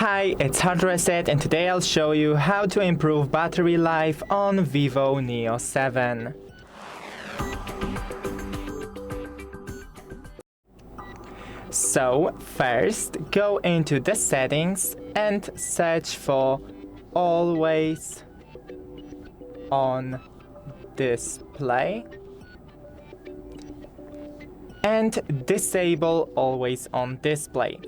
Hi, it's Hard Reset and today I'll show you how to improve battery life on Vivo Neo 7. So first go into the settings and search for always on display and disable always on display.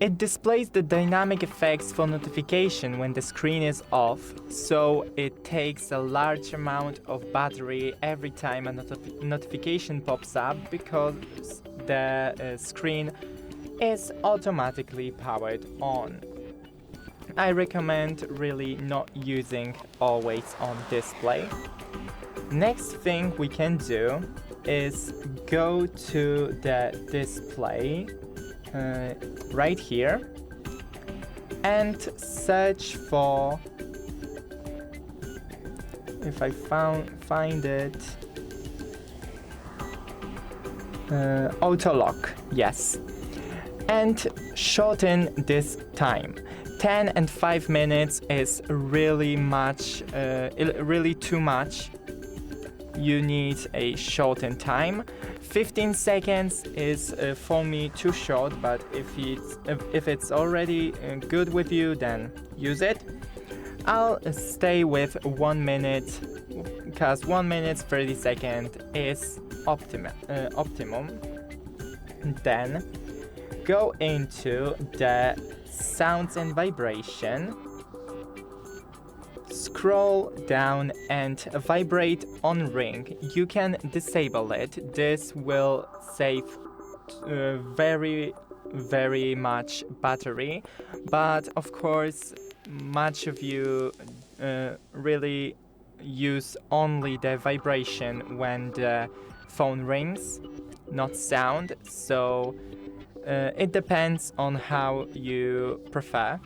It displays the dynamic effects for notification when the screen is off, so it takes a large amount of battery every time a notification pops up because the screen is automatically powered on. I recommend really not using always on display. Next thing we can do is go to the display right here and search for, if I find it, auto lock, yes, and shorten this time. 10 and 5 minutes is really too much. You need a shortened time. 15 seconds is for me too short, but if it's already good with you, then use it. I'll stay with 1 minute because 1 minute 30 seconds is optimum. Then go into the sounds and vibration. Scroll down and vibrate on ring. You can disable it. This will save very much battery, but of course much of you really use only the vibration when the phone rings, not sound, so it depends on how you prefer.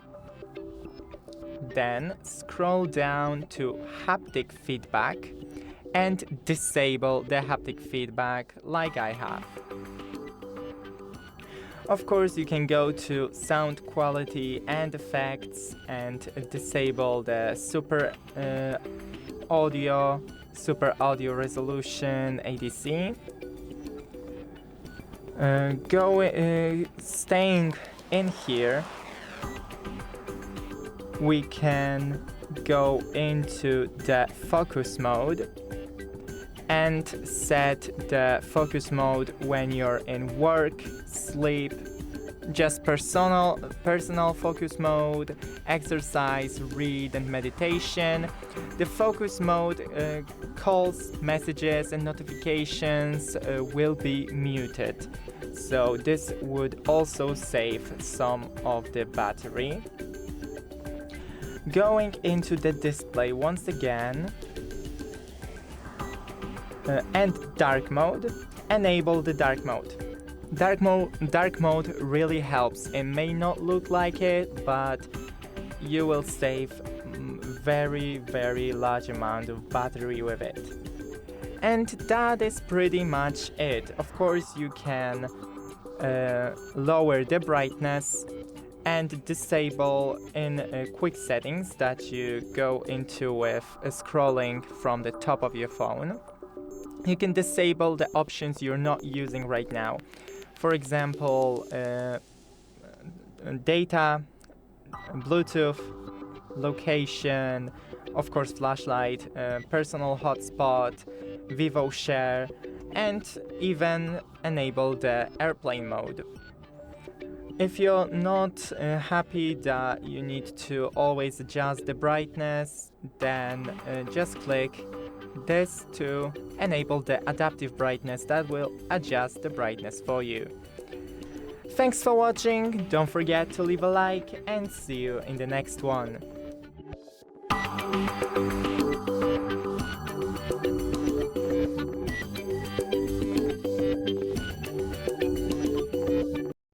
Then scroll down to haptic feedback and disable the haptic feedback like I have. Of course, you can go to sound quality and effects and disable the super audio resolution ADC. Staying in here, we can go into the focus mode and set the focus mode when you're in work, sleep, just personal focus mode, exercise, read and meditation. The focus mode calls, messages and notifications will be muted, so this would also save some of the battery. Going into the display once again and dark mode, enable the dark mode. Dark mode really helps. It may not look like it, but you will save very large amount of battery with it. And that is pretty much it. Of course, you can lower the brightness and disable in quick settings that you go into with scrolling from the top of your phone. You can disable the options you're not using right now. For example, data, Bluetooth, location, of course flashlight, personal hotspot, Vivo Share, and even enable the airplane mode. If you're not happy that you need to always adjust the brightness, then just click this to enable the adaptive brightness that will adjust the brightness for you. Thanks for watching, don't forget to leave a like and see you in the next one.